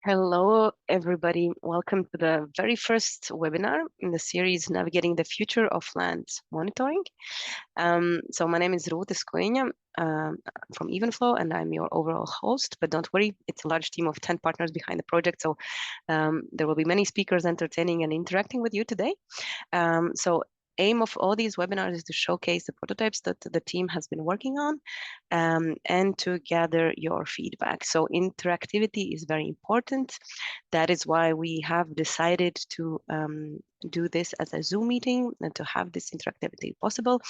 Hello, everybody. Welcome to the very first webinar in the series Navigating the Future of Land Monitoring. So my name is Ruth Escoeña from EvenFlow, and I'm your overall host. But don't worry, it's a large team of 10 partners behind the project. So there will be many speakers entertaining and interacting with you today. So aim of all these webinars is to showcase the prototypes that the team has been working on and to gather your feedback. So interactivity is very important. That is why we have decided to do this as a Zoom meeting and to have this interactivity possible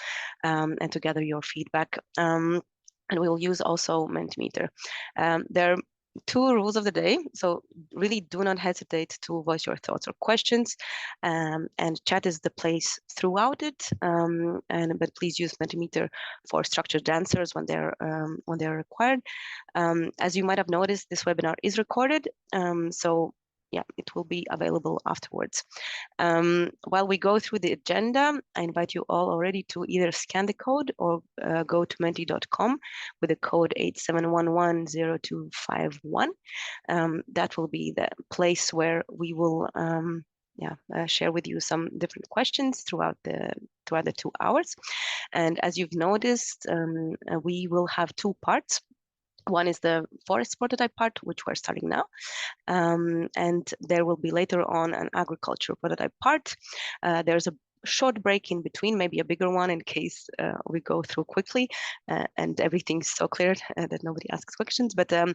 and to gather your feedback. And we'll use also Mentimeter. There are two rules of the day. So really do not hesitate to voice your thoughts or questions. And chat is the place throughout it. But please use Mentimeter for structured answers when they're required. As you might have noticed, this webinar is recorded. So yeah, it will be available afterwards. While we go through the agenda, I invite you all already to either scan the code or go to menti.com with the code 87110251. That will be the place where we will share with you some different questions throughout the 2 hours. And as you've noticed, we will have two parts. One is the forest prototype part, which we're starting now. And there will be later on an agriculture prototype part. There's a short break in between, maybe a bigger one in case we go through quickly and everything's so clear that nobody asks questions. But yeah,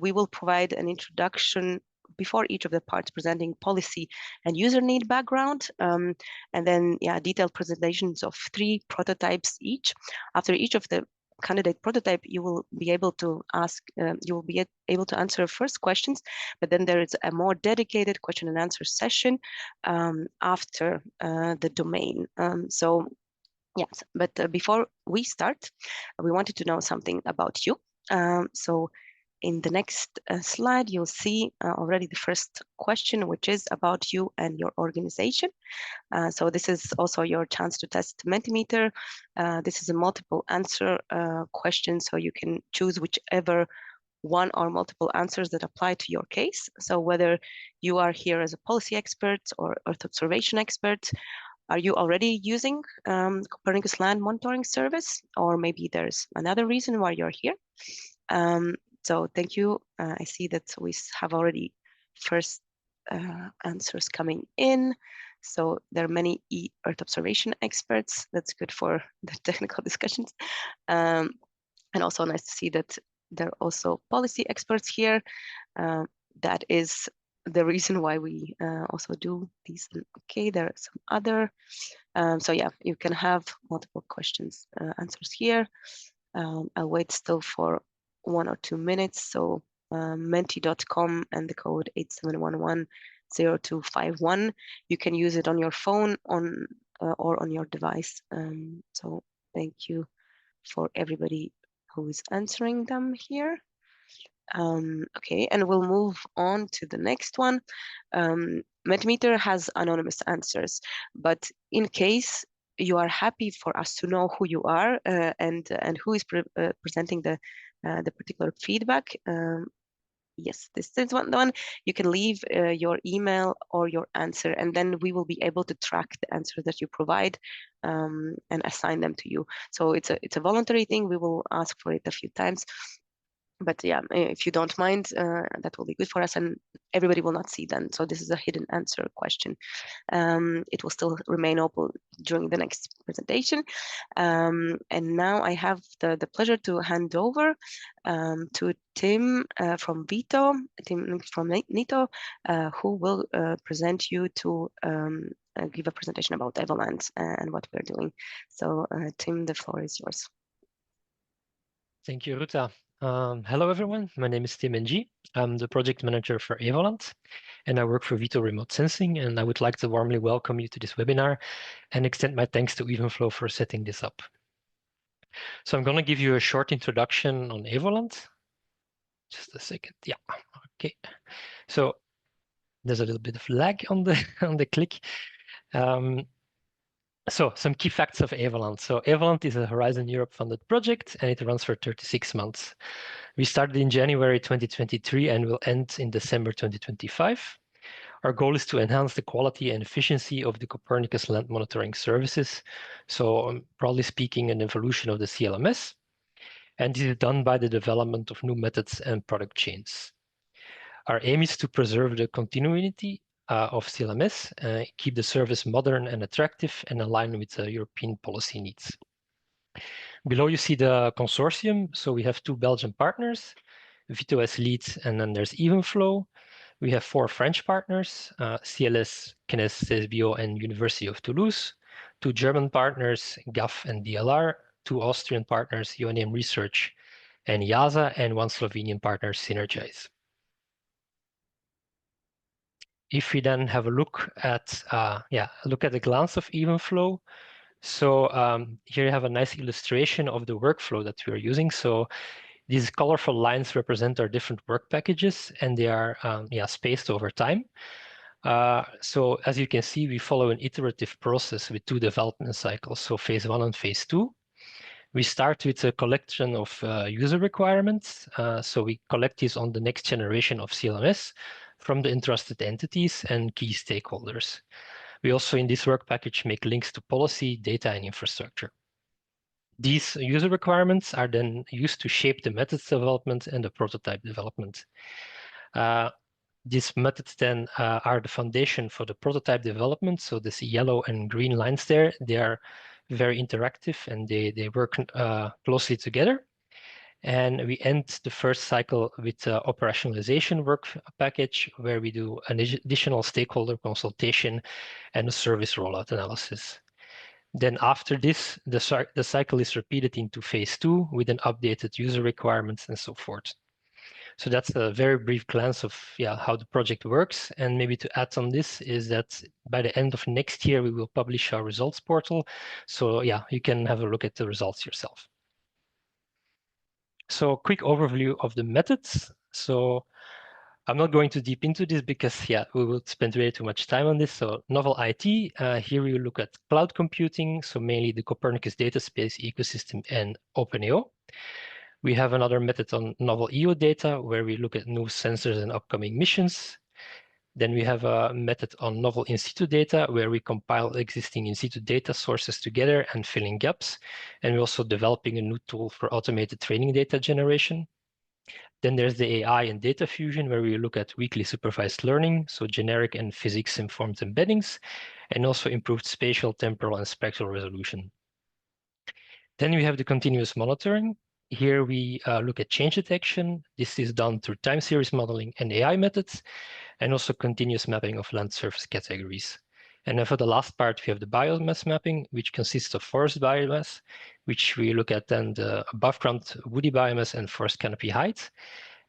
we will provide an introduction before each of the parts, presenting policy and user need background, and then detailed presentations of 3 prototypes each. After each of the candidate prototype, you will be able to ask, you will be able to answer first questions, but then there is a more dedicated question and answer session after the domain. So yes, but before we start, we wanted to know something about you. So in the next slide, you'll see already the first question, which is about you and your organization. So this is also your chance to test Mentimeter. This is a multiple answer question, so you can choose whichever one or multiple answers that apply to your case. So whether you are here as a policy expert or Earth observation expert, are you already using Copernicus Land Monitoring Service, or maybe there's another reason why you're here? So thank you. I see that we have already first answers coming in. So there are many Earth observation experts. That's good for the technical discussions. And also nice to see that there are also policy experts here. That is the reason why we also do these. Okay, there are some other. So yeah, you can have multiple questions, answers here. I'll wait still for 1 or 2 minutes. So menti.com and the code 87110251. You can use it on your phone or on your device. So thank you for everybody who is answering them here. Okay, and we'll move on to the next one. Mentimeter has anonymous answers, but in case you are happy for us to know who you are and who is presenting the particular feedback. Yes, this is the one. You can leave your email or your answer, and then we will be able to track the answers that you provide and assign them to you. So it's a voluntary thing. We will ask for it a few times. But yeah, if you don't mind, that will be good for us, and everybody will not see them. So this is a hidden answer question. It will still remain open during the next presentation. And now I have the pleasure to hand over to Tim from NITO, who will present you to give a presentation about EvoLand and what we're doing. So Tim, the floor is yours. Thank you, Ruta. Hello, everyone. My name is Tim NG. I'm the project manager for EvoLand, and I work for Vito Remote Sensing. And I would like to warmly welcome you to this webinar and extend my thanks to EvenFlow for setting this up. So I'm going to give you a short introduction on EvoLand. Just a second. Yeah. Okay. So there's a little bit of lag on the on the click. So some key facts of EvoLand. So EvoLand is a Horizon Europe funded project, and it runs for 36 months. We started in January 2023 and will end in December 2025. Our goal is to enhance the quality and efficiency of the Copernicus land monitoring services. So broadly speaking, an evolution of the CLMS. And this is done by the development of new methods and product chains. Our aim is to preserve the continuity of CLMS, keep the service modern and attractive, and align with European policy needs. Below you see the consortium. So we have 2 Belgian partners, Vito as lead, and then there's EvenFlow. We have 4 French partners, CLS, CNES, CSBO, and University of Toulouse, 2 German partners, GAF and DLR, 2 Austrian partners, UNM Research and IASA, and 1 Slovenian partner, Synergize. If we then have a look at a glance of EvenFlow. So here you have a nice illustration of the workflow that we are using. So these colorful lines represent our different work packages, and they are spaced over time. So as you can see, we follow an iterative process with 2 development cycles, so phase 1 and phase 2. We start with a collection of user requirements. So we collect these on the next generation of CLMS from the interested entities and key stakeholders. We also, in this work package, make links to policy, data, and infrastructure. These user requirements are then used to shape the methods development and the prototype development. These methods then are the foundation for the prototype development. So this yellow and green lines there, they are very interactive and they work closely together. And we end the first cycle with operationalization work package, where we do an additional stakeholder consultation and a service rollout analysis. Then after this, the cycle is repeated into phase 2 with an updated user requirements and so forth. So that's a very brief glance of how the project works. And maybe to add on this is that by the end of next year, we will publish our results portal. So you can have a look at the results yourself. So quick overview of the methods. So I'm not going too deep into this because we will spend way too much time on this. So novel IT, here we look at cloud computing, so mainly the Copernicus data space ecosystem and OpenAO. We have another method on novel EO data, where we look at new sensors and upcoming missions. Then we have a method on novel in situ data, where we compile existing in situ data sources together and fill in gaps. And we're also developing a new tool for automated training data generation. Then there's the AI and data fusion, where we look at weakly supervised learning, so generic and physics-informed embeddings, and also improved spatial, temporal, and spectral resolution. Then we have the continuous monitoring. Here we look at change detection. This is done through time series modeling and AI methods, and also continuous mapping of land surface categories. And then for the last part, we have the biomass mapping, which consists of forest biomass, which we look at then the above ground woody biomass and forest canopy height.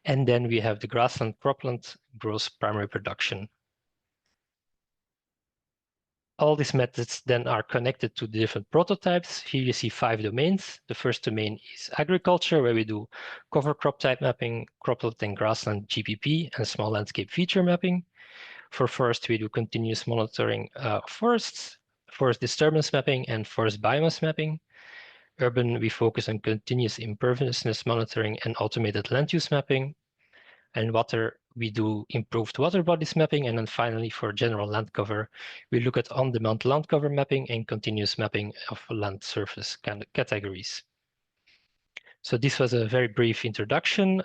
And then we have the grassland cropland gross primary production. All these methods then are connected to the different prototypes. Here you see 5 domains. The first domain is agriculture, where we do cover crop type mapping, cropland and grassland GPP, and small landscape feature mapping. For forest, we do continuous monitoring of forests, forest disturbance mapping, and forest biomass mapping. Urban, we focus on continuous imperviousness monitoring and automated land use mapping. And water, we do improved water bodies mapping. And then finally, for general land cover, we look at on-demand land cover mapping and continuous mapping of land surface categories. So this was a very brief introduction.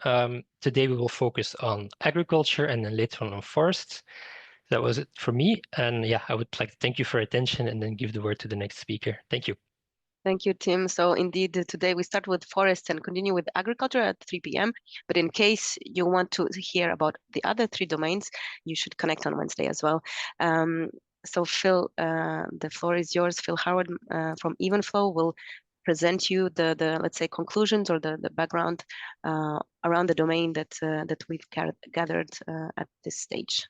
Today, we will focus on agriculture and then later on forests. That was it for me. And I would like to thank you for your attention and then give the word to the next speaker. Thank you. Thank you, Tim. So indeed, today we start with forests and continue with agriculture at 3 p.m. But in case you want to hear about the other 3 domains, you should connect on Wednesday as well. So Phil, the floor is yours. Phil Howard from EvenFlow will present you the let's say conclusions or the background around the domain that we've gathered at this stage.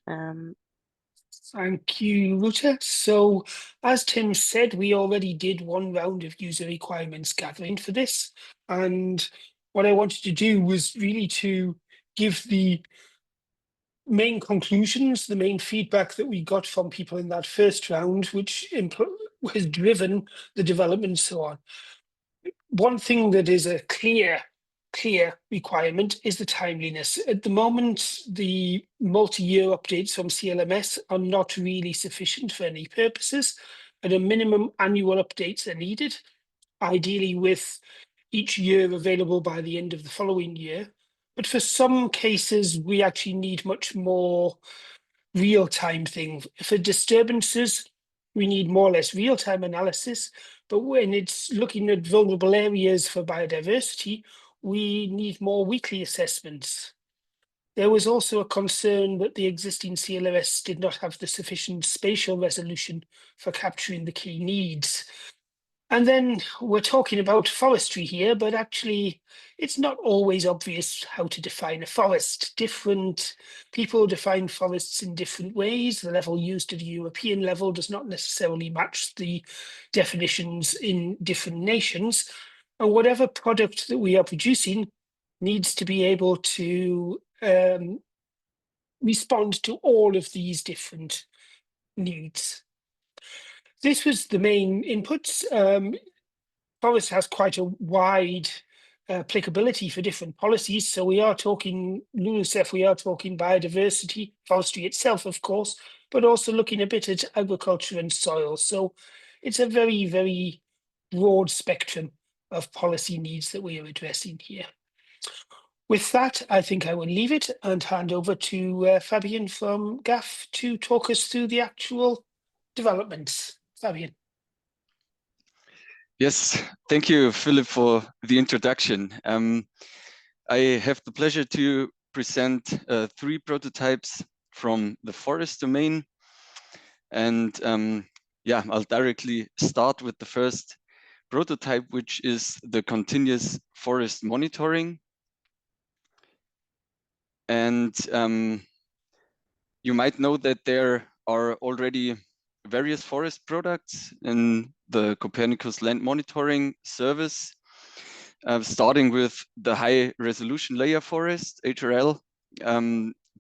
Thank you, Ruta. So as Tim said, we already did 1 round of user requirements gathering for this. And what I wanted to do was really to give the main conclusions, the main feedback that we got from people in that first round, which has driven the development and so on. One thing that is a clear clear requirement is the timeliness. At the moment, the multi-year updates from CLMS are not really sufficient for any purposes. At a minimum, annual updates are needed, ideally with each year available by the end of the following year. But for some cases, we actually need much more real-time thing. For disturbances, we need more or less real-time analysis. But when it's looking at vulnerable areas for biodiversity, we need more weekly assessments. There was also a concern that the existing CLMS did not have the sufficient spatial resolution for capturing the key needs. And then we're talking about forestry here, but actually it's not always obvious how to define a forest. Different people define forests in different ways. The level used at the European level does not necessarily match the definitions in different nations. And whatever product that we are producing needs to be able to respond to all of these different needs. This was the main inputs. Forest has quite a wide applicability for different policies. So we are talking LULUCF, we are talking biodiversity, forestry itself, of course, but also looking a bit at agriculture and soil. So it's a very, very broad spectrum of policy needs that we are addressing here. With that, I think I will leave it and hand over to Fabian from GAF to talk us through the actual developments. Fabian. Yes, thank you, Philip, for the introduction. I have the pleasure to present 3 prototypes from the forest domain. And yeah, I'll directly start with the first prototype, which is the continuous forest monitoring. And you might know that there are already various forest products in the Copernicus land monitoring service, starting with the high resolution layer forest, HRL,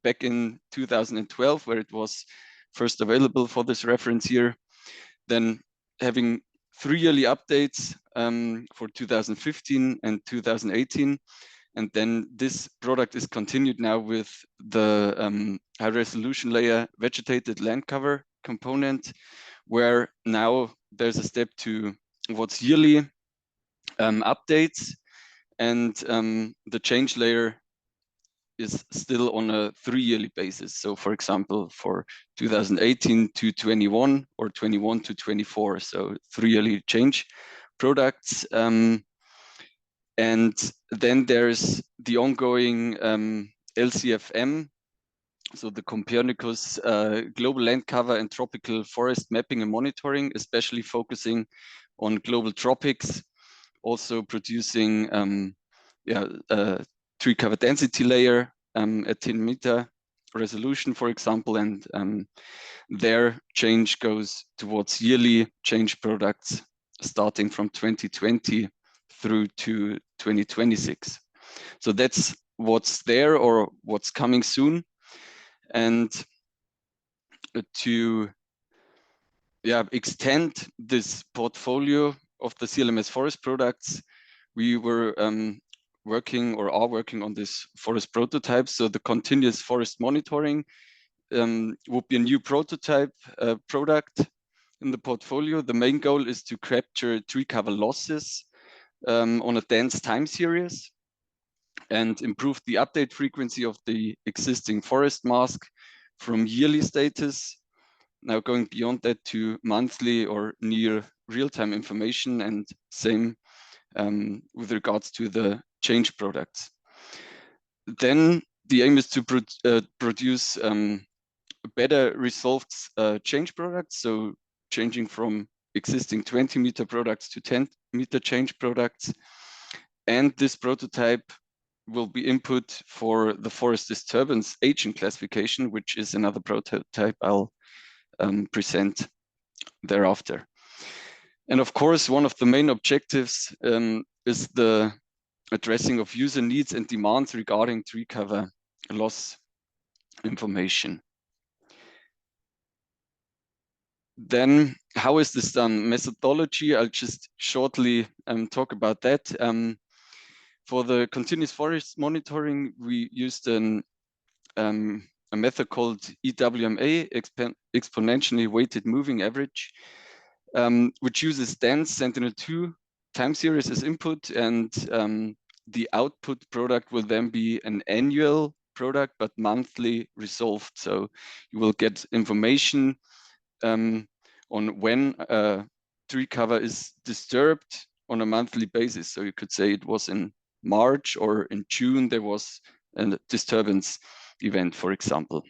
back in 2012, where it was first available for this reference year. Then having 3 yearly updates for 2015 and 2018. And then this product is continued now with the high resolution layer vegetated land cover component, where now there's a step to what's yearly updates, and the change layer is still on a 3 yearly basis. So for example, for 2018 to 21 or 21 to 24, so 3 yearly change products. And then there's the ongoing LCFM, so the Copernicus Global Land Cover and Tropical Forest Mapping and Monitoring, especially focusing on global tropics, also producing tree cover density layer at 10 meter resolution, for example, and their change goes towards yearly change products starting from 2020 through to 2026. So that's what's there or what's coming soon. And to extend this portfolio of the CLMS forest products, we were working or are working on this forest prototype. So the continuous forest monitoring would be a new prototype product in the portfolio. The main goal is to capture tree cover losses on a dense time series and improve the update frequency of the existing forest mask from yearly status, now going beyond that to monthly or near real-time information, and same with regards to the change products. Then the aim is to produce better resolved change products, so changing from existing 20 meter products to 10 meter change products. And this prototype will be input for the forest disturbance agent classification, which is another prototype I'll present thereafter. And of course, one of the main objectives is the addressing of user needs and demands regarding tree cover loss information. Then how is this done? Methodology, I'll just shortly talk about that. For the continuous forest monitoring, we used a method called EWMA, exponentially weighted moving average, which uses dense Sentinel-2 time series as input, and the output product will then be an annual product, but monthly resolved. So you will get information on when a tree cover is disturbed on a monthly basis. So you could say it was in March or in June, there was a disturbance event, for example.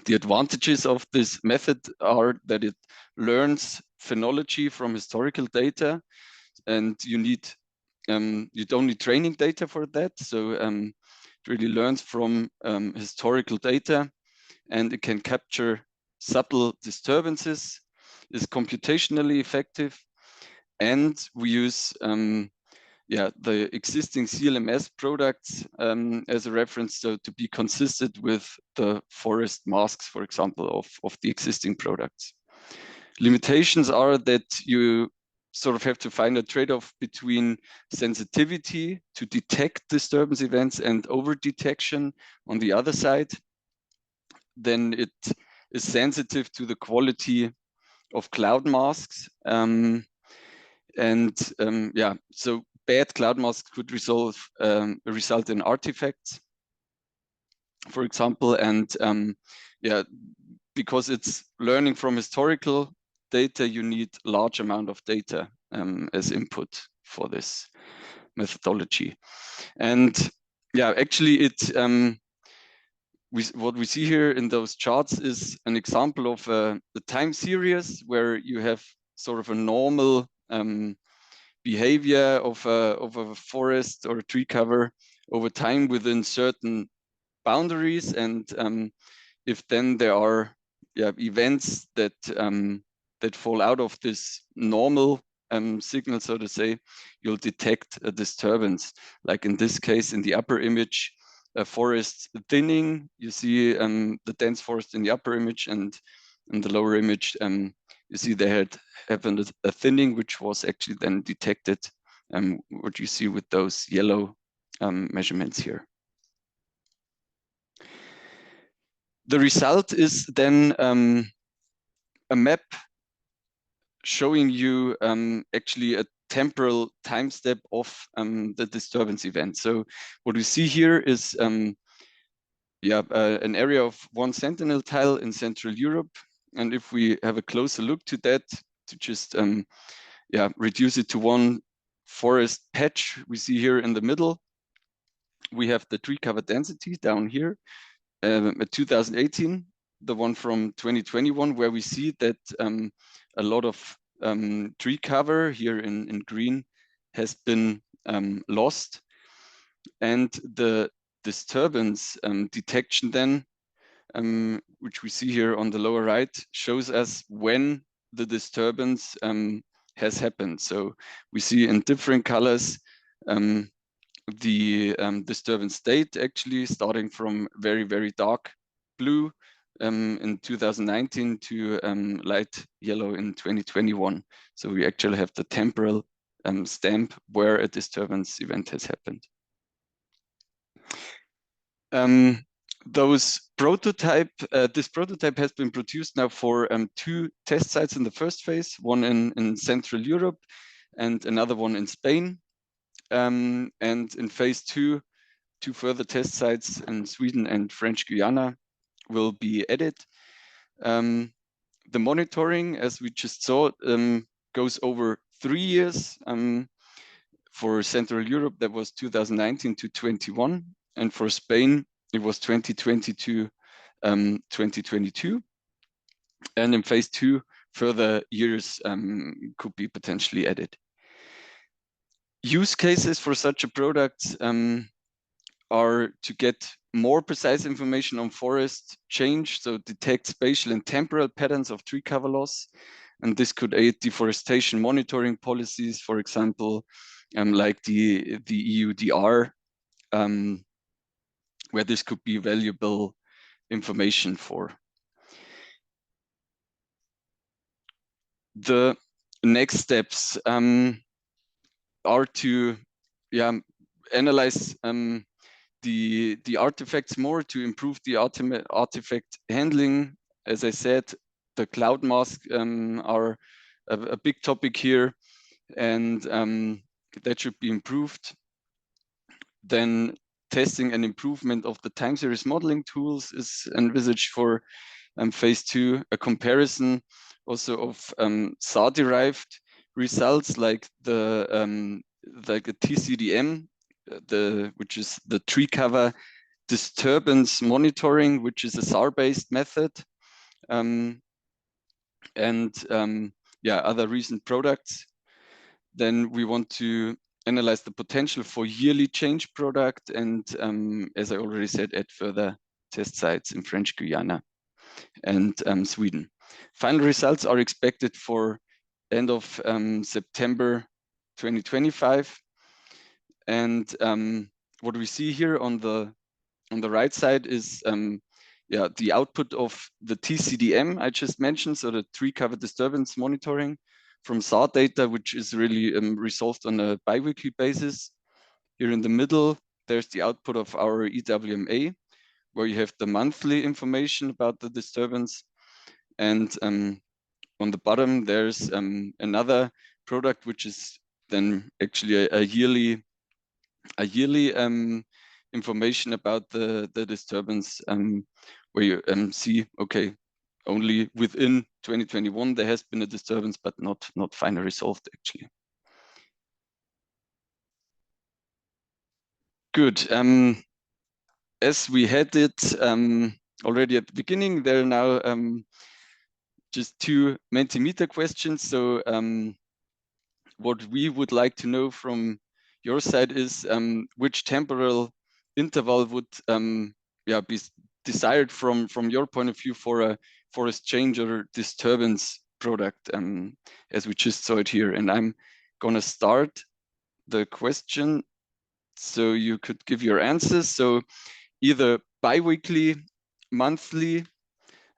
The advantages of this method are that it learns phenology from historical data, and you don't need training data for that. So it really learns from historical data, and it can capture subtle disturbances, is computationally effective, and we use the existing CLMS products as a reference, so to be consistent with the forest masks, for example, of the existing products. Limitations are that you sort of have to find a trade-off between sensitivity to detect disturbance events and over-detection on the other side. Then it is sensitive to the quality of cloud masks. So bad cloud masks could result in artifacts, for example, and because it's learning from historical data, you need large amount of data as input for this methodology. And actually what we see here in those charts is an example of the time series where you have sort of a normal behavior of a forest or a tree cover over time within certain boundaries, and if then there are events that fall out of this normal signal, so to say, you'll detect a disturbance. Like in this case, in the upper image, a forest thinning. You see the dense forest in the upper image, and in the lower image, you see there had happened a thinning, which was actually then detected, what you see with those yellow measurements here. The result is then a map showing you actually a temporal time step of the disturbance event. So what we see here is an area of 1 sentinel tile in Central Europe. And if we have a closer look to that, to just reduce it to one forest patch, we see here in the middle, we have the tree cover density down here at 2018, the one from 2021, where we see that a lot of tree cover here in green has been lost. And the disturbance detection then, which we see here on the lower right, shows us when the disturbance has happened. So we see in different colors the disturbance date, actually starting from very, very dark blue in 2019 to light yellow in 2021. So we actually have the temporal stamp where a disturbance event has happened. This prototype has been produced now for 2 test sites in the first phase, one in Central Europe and another one in Spain. And in phase 2, 2 further test sites in Sweden and French Guiana will be added. The monitoring, as we just saw, goes over 3 years. For Central Europe, that was 2019 to 21. And for Spain, it was 2020 to 2022. And in phase 2, further years could be potentially added. Use cases for such a product are to get more precise information on forest change, so detect spatial and temporal patterns of tree cover loss. And this could aid deforestation monitoring policies, for example, like the EUDR, where this could be valuable information for. The next steps are to analyze the artifacts more to improve the artifact handling. As I said, the cloud masks are a big topic here, and that should be improved. Then testing and improvement of the time series modeling tools is envisaged for phase 2. A comparison also of SAR-derived results like the TCDM, which is the tree cover disturbance monitoring, which is a SAR-based method, and other recent products. Then we want to analyze the potential for yearly change product, and as I already said, add further test sites in French Guiana and Sweden. Final results are expected for end of September 2025. And what we see here on the right side is the output of the TCDM I just mentioned, so the tree cover disturbance monitoring from SAR data, which is really resolved on a biweekly basis. Here in the middle, there's the output of our EWMA, where you have the monthly information about the disturbance. And on the bottom, there's another product, which is then actually a yearly information about the disturbance, where you see, okay, only within 2021 there has been a disturbance, but not finally resolved actually. Good. As we had it already at the beginning, there are now just 2 Mentimeter questions. So what we would like to know from your side is which temporal interval would be desired from your point of view for a forest change or disturbance product, as we just saw it here. And I'm gonna start the question so you could give your answers. So either bi-weekly, monthly,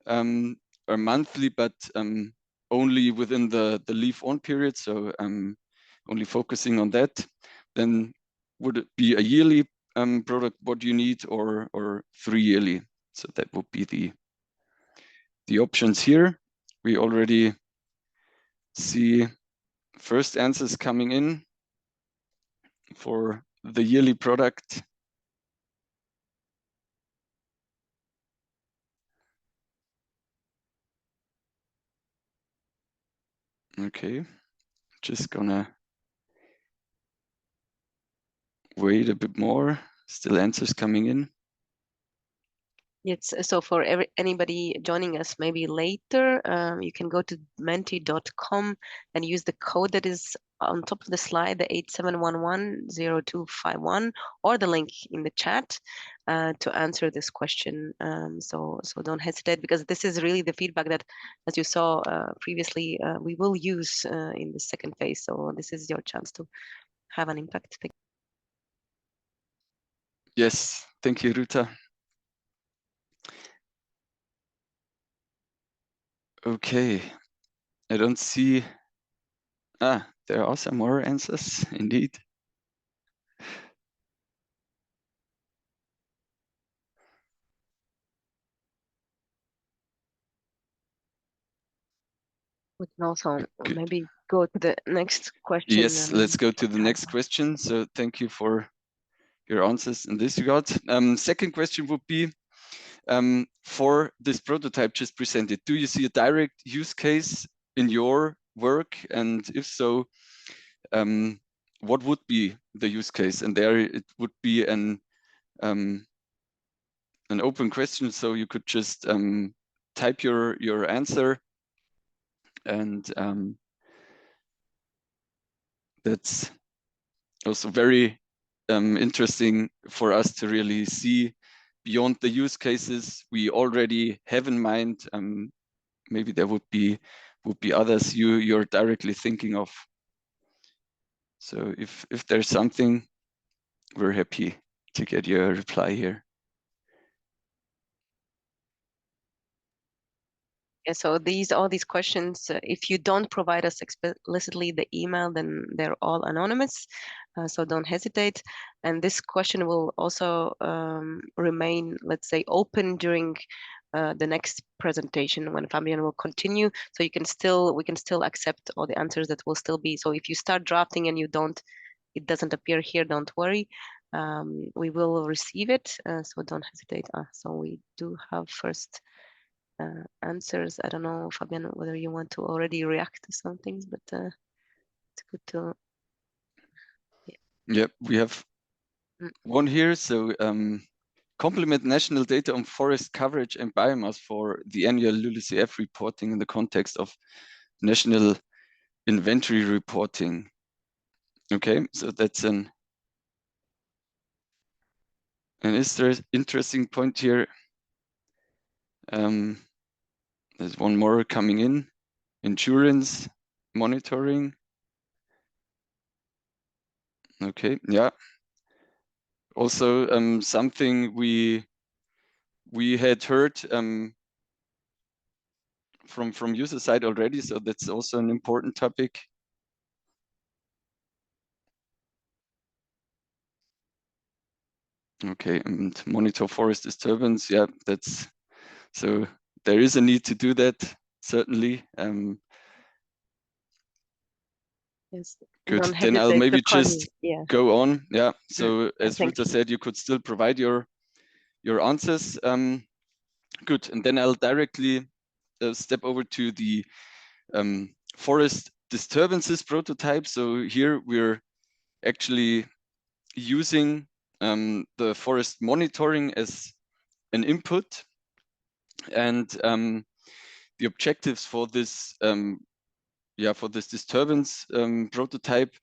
or monthly, but only within the leaf-on period, so only focusing on that. Then would it be a yearly product, what you need, or 3 yearly? So that would be the options here. We already see first answers coming in for the yearly product. Okay, just gonna wait a bit more. Still answers coming in. Yes, so for anybody joining us maybe later, you can go to menti.com and use the code that is on top of the slide, the 87110251, or the link in the chat to answer this question. So don't hesitate, because this is really the feedback that, as you saw previously, we will use in the second phase. So this is your chance to have an impact. Yes, thank you, Ruta. Okay, I don't see. There are some more answers indeed. We can also maybe go to the next question. Yes, let's go to the next question. So thank you for your answers in this regard. Second question would be, for this prototype just presented, do you see a direct use case in your work? And if so, what would be the use case? And there it would be an open question, so you could just type your answer, and that's also very interesting for us to really see beyond the use cases we already have in mind. Maybe there would be others you're directly thinking of. So if there's something, we're happy to get your reply here. Yeah, so all these questions, if you don't provide us explicitly the email, then they're all anonymous. So don't hesitate. And this question will also remain, let's say, open during the next presentation when Fabian will continue. So we can still accept all the answers that will still be. So if you start drafting and it doesn't appear here, don't worry. We will receive it, so don't hesitate. So we do have first answers. I don't know, Fabian, whether you want to already react to some things, but it's good to. Yeah, we have one here. So complement national data on forest coverage and biomass for the annual LULUCF reporting in the context of national inventory reporting. Okay, so that's an interesting point here. There's one more coming in: insurance monitoring. Okay, yeah. Also, something we had heard from user side already, so that's also an important topic. Okay, and monitor forest disturbance. Yeah, that's so there is a need to do that, certainly. Yes. Good, then I'll maybe just go on. Yeah, so as Thank Ruta said, you could still provide your answers. Good, and then I'll directly step over to the forest disturbances prototype. So here we're actually using the forest monitoring as an input, and the objectives for this for this disturbance prototype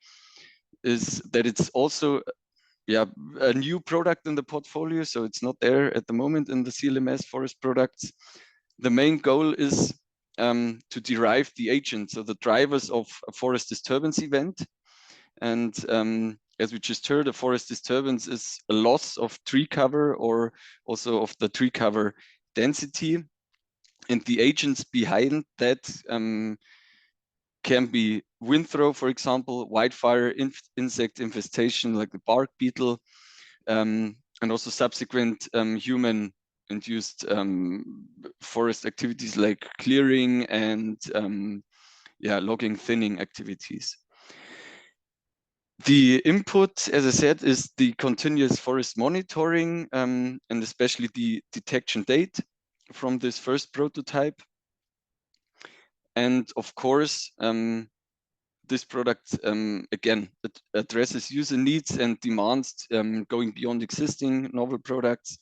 is that it's also a new product in the portfolio, so it's not there at the moment in the CLMS forest products. The main goal is to derive the agent, so the drivers of a forest disturbance event. And as we just heard, a forest disturbance is a loss of tree cover or also of the tree cover density. And the agents behind that can be wind throw, for example, wildfire, insect infestation like the bark beetle, and also subsequent human-induced forest activities like clearing and logging, thinning activities. The input, as I said, is the continuous forest monitoring and especially the detection date from this first prototype. And of course, this product, again, it addresses user needs and demands going beyond existing novel products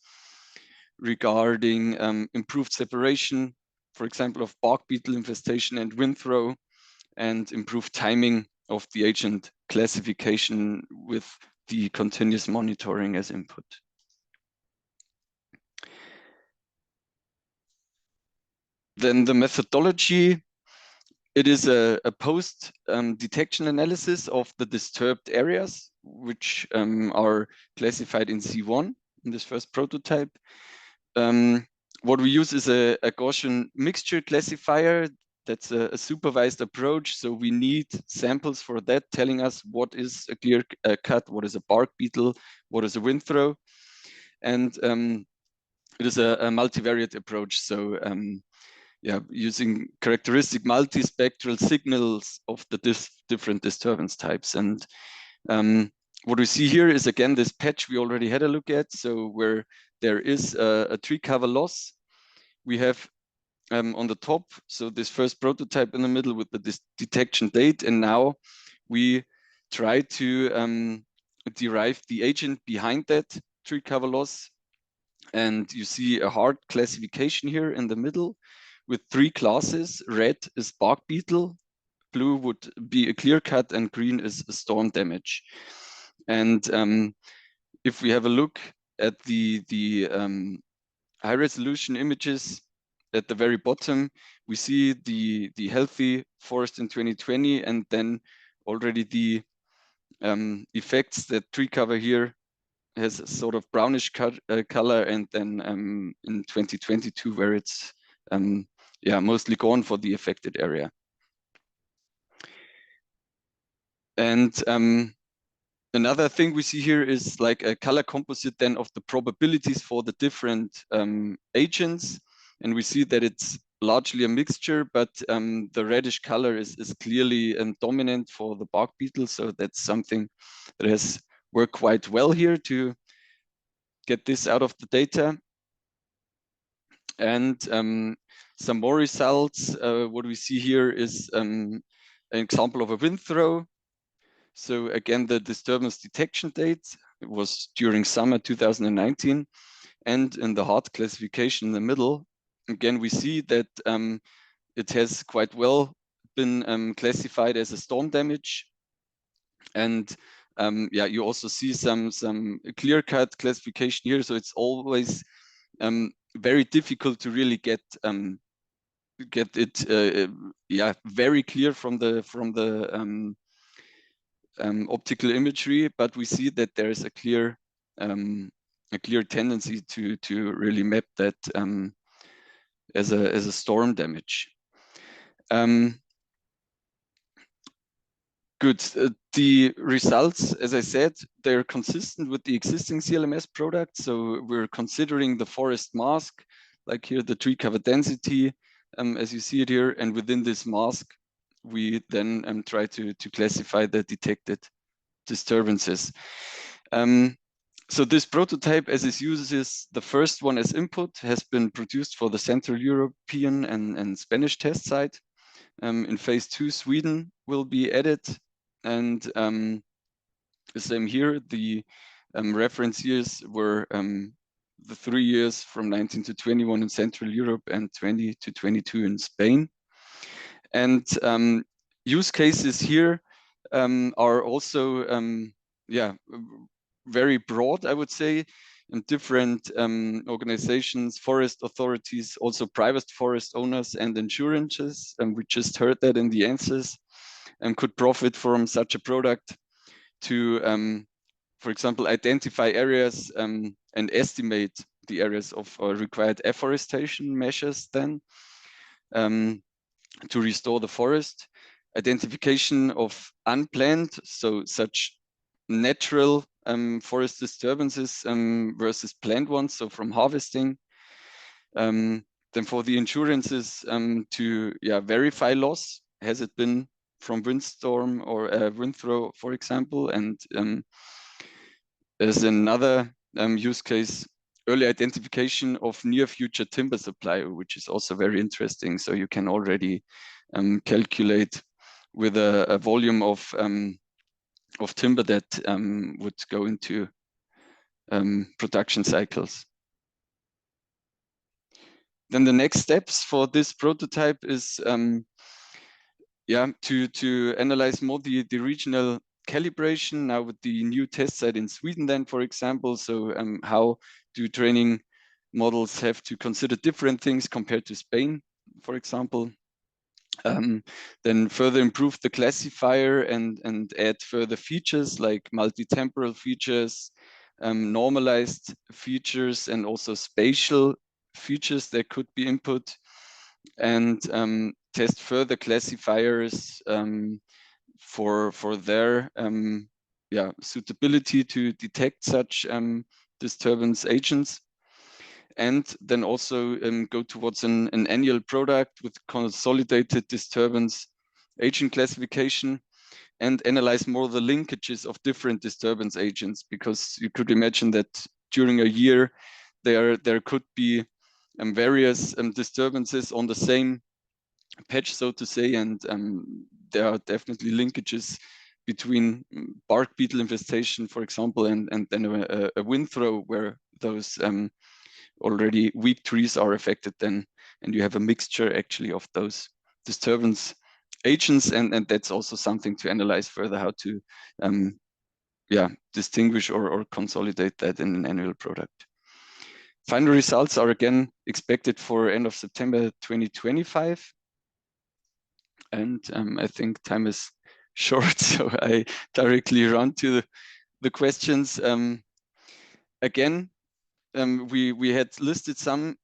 regarding improved separation, for example, of bark beetle infestation and wind throw, and improved timing of the agent classification with the continuous monitoring as input. Then the methodology, it is a post detection analysis of the disturbed areas, which are classified in C1 in this first prototype. What we use is a Gaussian mixture classifier. That's a supervised approach. So we need samples for that, telling us what is a clear cut, what is a bark beetle, what is a wind throw. And it is a multivariate approach. So using characteristic multispectral signals of the different disturbance types. And what we see here is, again, this patch we already had a look at. So where there is a tree cover loss, we have on the top, so this first prototype in the middle with the detection date. And now we try to derive the agent behind that tree cover loss. And you see a hard classification here in the middle with 3 classes. Red is bark beetle, blue would be a clear cut, and green is a storm damage. And if we have a look at the high resolution images at the very bottom, we see the healthy forest in 2020, and then already the effects that tree cover here has a sort of brownish color, and then in 2022 where it's mostly gone for the affected area. And Another thing we see here is like a color composite then of the probabilities for the different agents. And we see that it's largely a mixture, but the reddish color is clearly dominant for the bark beetle. So that's something that has worked quite well here to get this out of the data. And some more results. What we see here is an example of a wind throw. So again, the disturbance detection date was during summer 2019, and in the hard classification in the middle, again, we see that it has quite well been classified as a storm damage. And yeah, you also see some clear-cut classification here. So it's always very difficult to really get it yeah, very clear from the optical imagery, but we see that there is a clear tendency to really map that as a storm damage. Good. The results, as I said, they're consistent with the existing CLMS product. So we're considering the forest mask, like here the tree cover density, as you see it here, and within this mask, we then try to classify the detected disturbances. So this prototype, as it uses the first one as input, has been produced for the Central European and Spanish test site. In phase 2, Sweden will be added. And the same here, the reference years were the 3 years from 19 to 21 in Central Europe and 20 to 22 in Spain. And use cases here are also yeah, very broad, I would say, in different organizations, forest authorities, also private forest owners and insurances. And we just heard that in the answers, and could profit from such a product to, for example, identify areas and estimate the areas of required afforestation measures then to restore the forest, identification of unplanned, so such natural forest disturbances versus planned ones, so from harvesting. Then for the insurances to verify loss, has it been from windstorm or a wind throw, for example. And there's another use case, early identification of near future timber supply, which is also very interesting. So you can already calculate with a volume of timber that would go into production cycles. Then the next steps for this prototype is to analyze more the regional calibration now with the new test site in Sweden then, for example. So how do training models have to consider different things compared to Spain, for example. Then further improve the classifier and add further features like multi-temporal features, normalized features, and also spatial features that could be input, and test further classifiers for their suitability to detect such disturbance agents. And then also go towards an annual product with consolidated disturbance agent classification, and analyze more the linkages of different disturbance agents, because you could imagine that during a year there could be various disturbances on the same patch, so to say, and there are definitely linkages between bark beetle infestation, for example, and then a wind throw where those already weak trees are affected then, and you have a mixture actually of those disturbance agents, and that's also something to analyze further, how to distinguish or consolidate that in an annual product. Final results are again expected for end of September 2025. And I think time is short, so I directly run to the questions. Again, we had listed some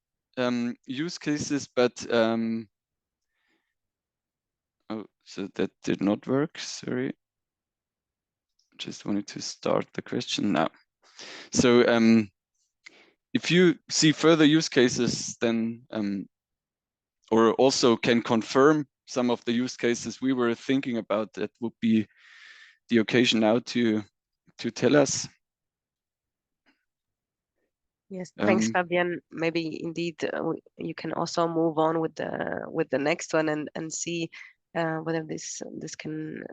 use cases, but oh, so that did not work, sorry. just wanted to start the question now. So if you see further use cases, then or also can confirm some of the use cases we were thinking about, that would be the occasion now to tell us. Yes, thanks, Fabian. Maybe indeed you can also move on with the next one and see whether this can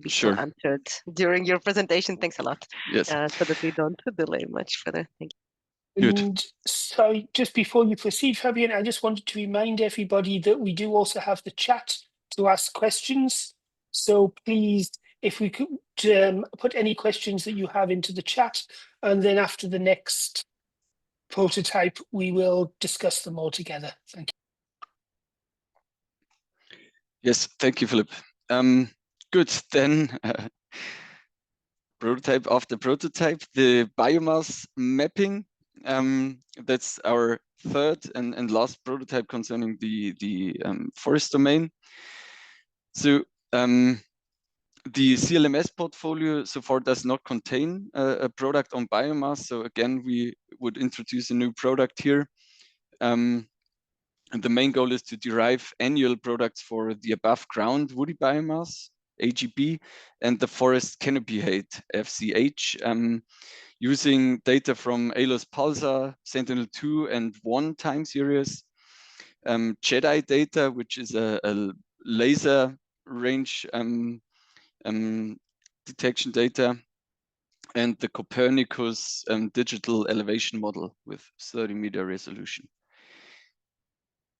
be Sure. still answered during your presentation. Thanks a lot. Yes. So that we don't delay much further. Thank you. Good. And so just before you proceed, Fabian, I just wanted to remind everybody that we do also have the chat to ask questions. So please, if we could put any questions that you have into the chat, and then after the next prototype, we will discuss them all together. Thank you. Yes, thank you, Philip. Good, then prototype after prototype, the biomass mapping. That's our third and last prototype concerning the forest domain. So the CLMS portfolio so far does not contain a product on biomass. So again, we would introduce a new product here. And the main goal is to derive annual products for the above ground woody biomass, AGB, and the forest canopy height, FCH, using data from ALOS Pulsar, Sentinel-2 and 1 time series, JEDI data, which is a laser range detection data, and the Copernicus digital elevation model with 30-meter resolution.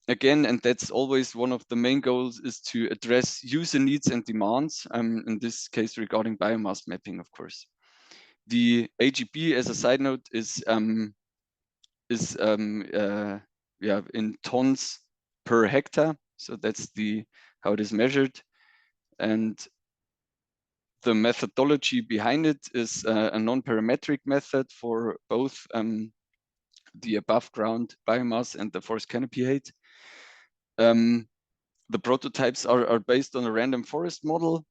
Again, and that's always one of the main goals, is to address user needs and demands, in this case regarding biomass mapping, of course. The AGB, as a side note, is in tons per hectare. So that's how it is measured. And the methodology behind it is a non-parametric method for both the above ground biomass and the forest canopy height. The prototypes are based on a random forest model,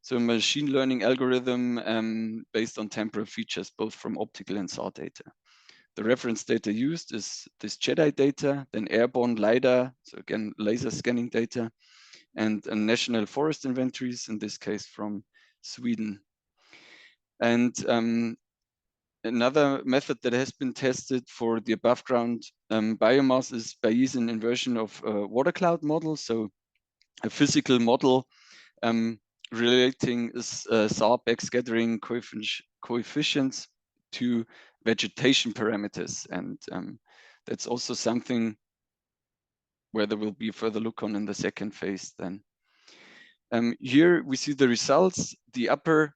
so a machine learning algorithm based on temporal features, both from optical and SAW data. The reference data used is this JEDI data, then airborne LiDAR, so again, laser scanning data, and national forest inventories, in this case from Sweden. And another method that has been tested for the above ground biomass is Bayesian inversion of water cloud model. So a physical model relating SAW backscattering coefficients to vegetation parameters. And that's also something where there will be further look on in the second phase then. Here we see the results. The upper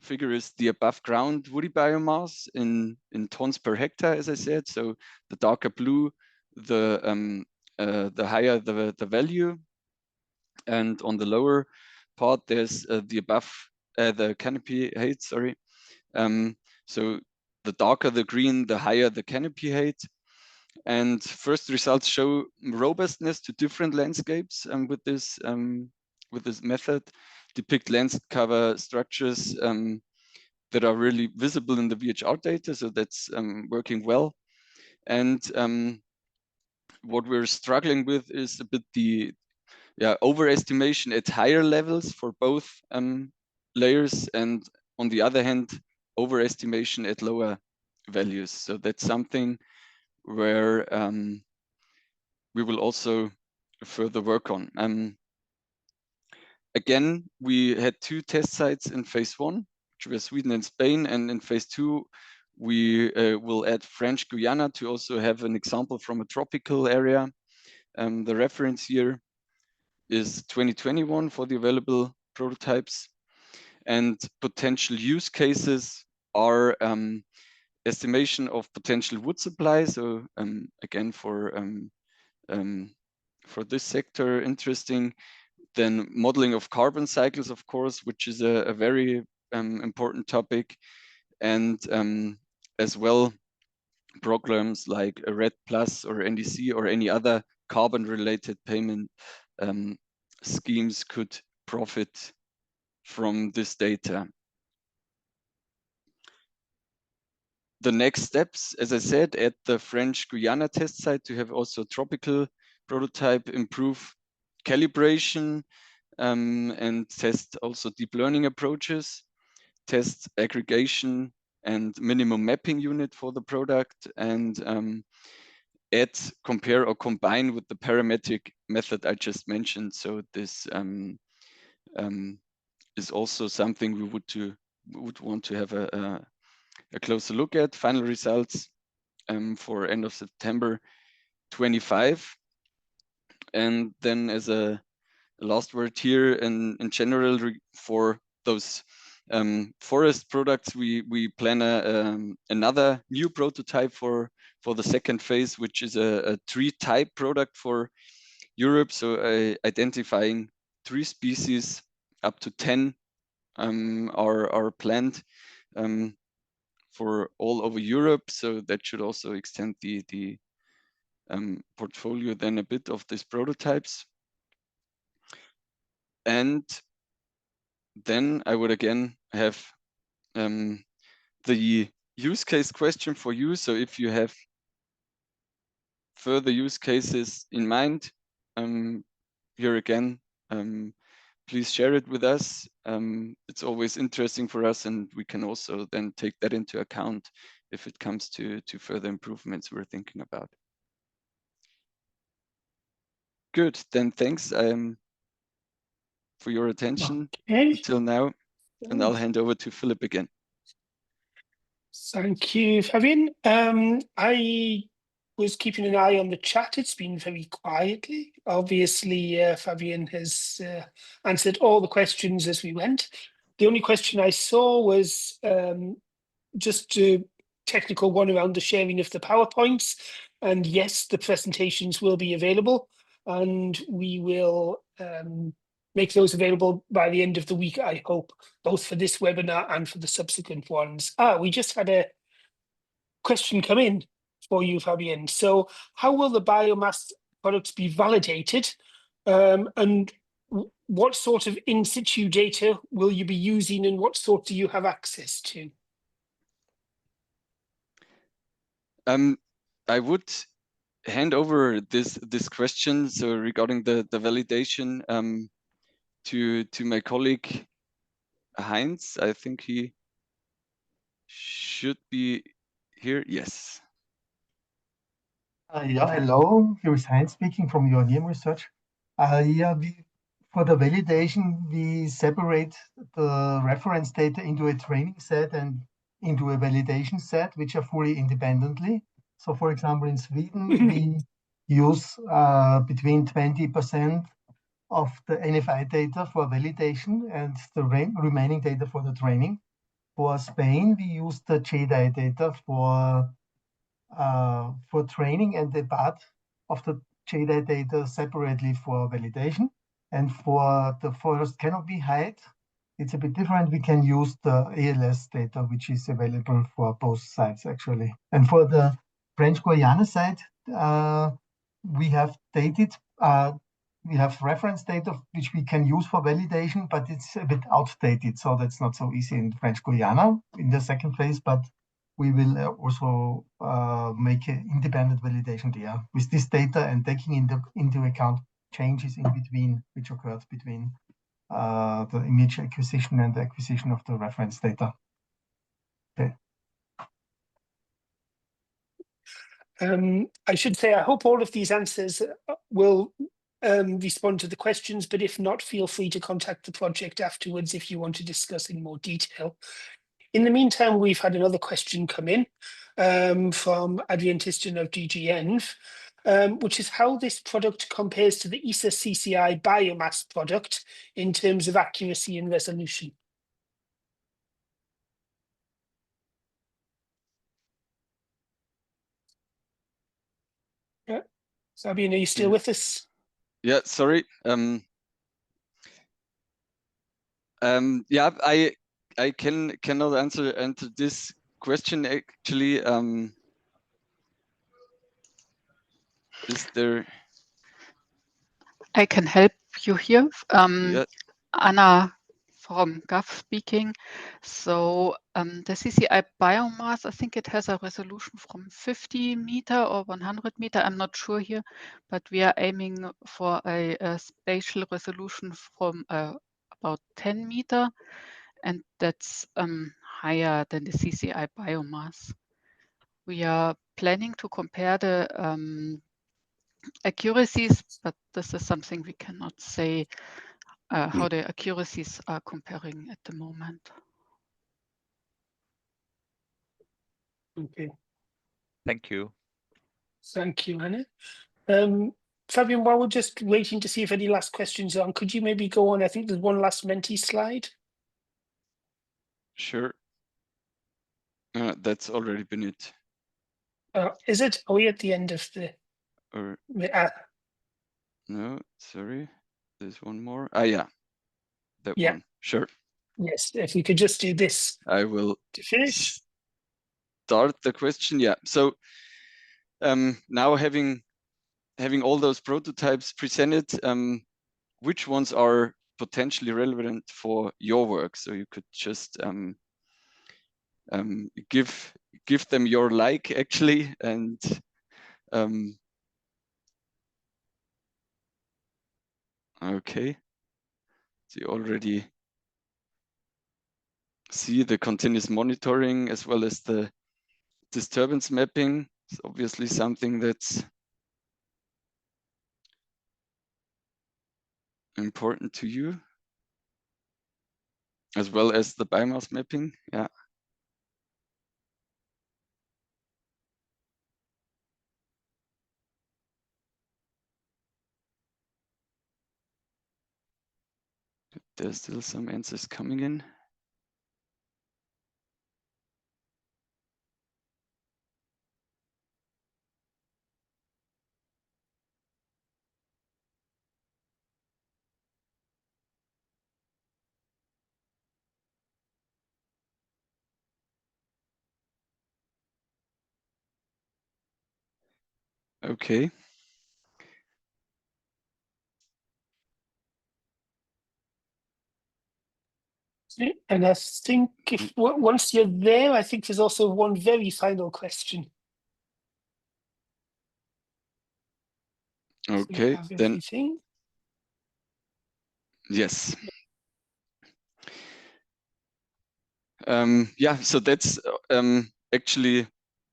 figure is the above ground woody biomass in tons per hectare, as I said. So the darker blue, the higher the value. And on the lower part, there's the canopy height, sorry. So the darker the green, the higher the canopy height. And first results show robustness to different landscapes with this method, depict land cover structures that are really visible in the VHR data. So that's working well. And what we're struggling with is a bit the overestimation at higher levels for both layers, and on the other hand, overestimation at lower values. So that's something where we will also further work on. Again, we had 2 test sites in phase 1, which were Sweden and Spain, and in phase 2, we will add French Guiana to also have an example from a tropical area. The reference here is 2021 for the available prototypes, and potential use cases are estimation of potential wood supply. So again, for this sector, interesting. Then modeling of carbon cycles, of course, which is a very important topic, and as well programs like a RED Plus or NDC or any other carbon-related payment schemes could profit from this data. the next steps, as I said, at the French Guiana test site to have also tropical prototype, improve calibration, and test also deep learning approaches, test aggregation and minimum mapping unit for the product, and add, compare or combine with the parametric method I just mentioned. So this is also something we would want to have a closer look at. Final results for end of September 25. And then as a last word here, in general, for those forest products, we plan another new prototype for the second phase, which is a tree type product for Europe. So identifying 3 species up to 10 are planned for all over Europe. So that should also extend the portfolio then a bit of these prototypes. And then I would again have the use case question for you. So if you have further use cases in mind, here again, please share it with us. It's always interesting for us, and we can also then take that into account if it comes to further improvements we're thinking about. Good, then thanks for your attention until now, and I'll hand over to Philip again. Thank you, Fabian. I was keeping an eye on the chat. It's been very quietly. Obviously, Fabian has answered all the questions as we went. The only question I saw was just a technical one around the sharing of the PowerPoints. And yes, the presentations will be available, and we will make those available by the end of the week, I hope, both for this webinar and for the subsequent ones. We just had a question come in for you, Fabian. So how will the biomass products be validated? And what sort of in situ data will you be using, and what sort do you have access to? I would hand over this question, so regarding the validation, to my colleague Heinz. I think he should be here. Yes. Yeah, hello. Here is Heinz speaking from UNM Research. For the validation, we separate the reference data into a training set and into a validation set, which are fully independently. So, for example, in Sweden, we use between 20% of the NFI data for validation and the remaining data for the training. For Spain, we use the JDI data for training and the part of the JDI data separately for validation. And for the forest canopy height, it's a bit different. We can use the ALS data, which is available for both sites, actually. And for the French Guiana site, we have reference data which we can use for validation, but it's a bit outdated. So that's not so easy in French Guiana in the second phase, but we will also make an independent validation there with this data and taking into account changes in between, which occurred between the image acquisition and the acquisition of the reference data. Okay. I should say, I hope all of these answers will respond to the questions, but if not, feel free to contact the project afterwards if you want to discuss in more detail. In the meantime, we've had another question come in from Adrian Tiston of DGENV, which is how this product compares to the ESA CCI biomass product in terms of accuracy and resolution. Yeah, Fabian, are you still with us? Yeah, sorry. Yeah, I cannot answer this question actually. Is there? I can help you here. Yeah. Anna from GAF speaking. So the CCI biomass, I think it has a resolution from 50 meter or 100 meter. I'm not sure here, but we are aiming for a spatial resolution from about 10 meter, and that's higher than the CCI biomass. We are planning to compare the accuracies, but this is something we cannot say how the accuracies are comparing at the moment. Okay. Thank you. Thank you, Anna. Fabian, while we're just waiting to see if any last questions are on, could you maybe go on? I think there's one last Menti slide. Sure. That's already been it. Is it? Are we at the end of the? Or no, sorry. There's one more. Ah, yeah. That Yeah. one. Sure. Yes, if we could just do this I will to finish. start the question. Yeah. So now having all those prototypes presented, which ones are potentially relevant for your work? So you could just give them your like actually, and okay. So you already see the continuous monitoring as well as the disturbance mapping. It's obviously something that's important to you, as well as the biomass mapping. Yeah. There's still some answers coming in. Okay. And I think if once you're there, I think there's also one very final question. Okay, then everything. yes. Yeah, so that's actually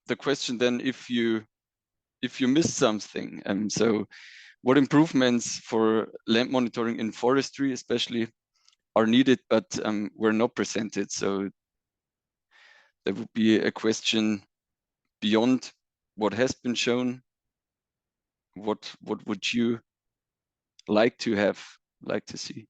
the question then, if you miss something. So what improvements for land monitoring in forestry especially are needed, but were not presented? So there would be a question beyond what has been shown. What would you like to see?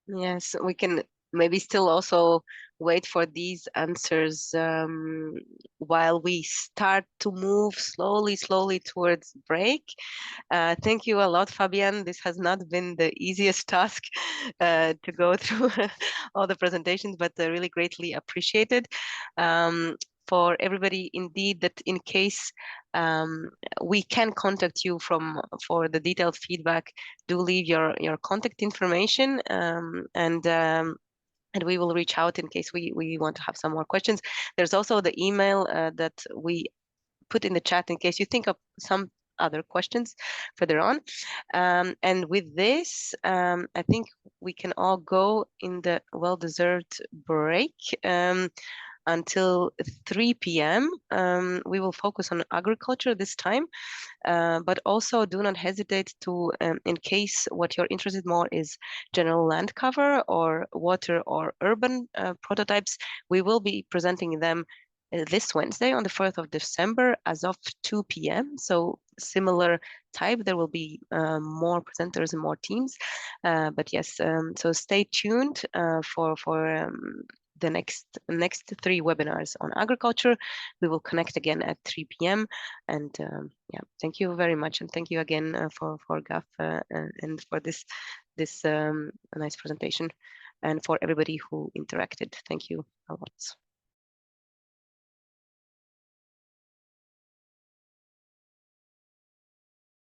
Yes, we can maybe still also wait for these answers while we start to move slowly towards break. Thank you a lot, Fabian. This has not been the easiest task to go through all the presentations, but really greatly appreciated. For everybody, indeed, that in case we can contact you for the detailed feedback, do leave your contact information, and we will reach out in case we want to have some more questions. There's also the email that we put in the chat in case you think of some other questions further on. And with this, I think we can all go in the well-deserved break until 3 p.m. We will focus on agriculture this time, but also do not hesitate to, in case what you're interested more is general land cover or water or urban prototypes, we will be presenting them this Wednesday on the 4th of December as of 2 p.m. So similar type, there will be more presenters and more teams. But yes, so stay tuned for the next 3 webinars on agriculture. We will connect again at 3 p.m. And yeah, thank you very much, and thank you again for GAF and for this nice presentation, and for everybody who interacted. Thank you a lot.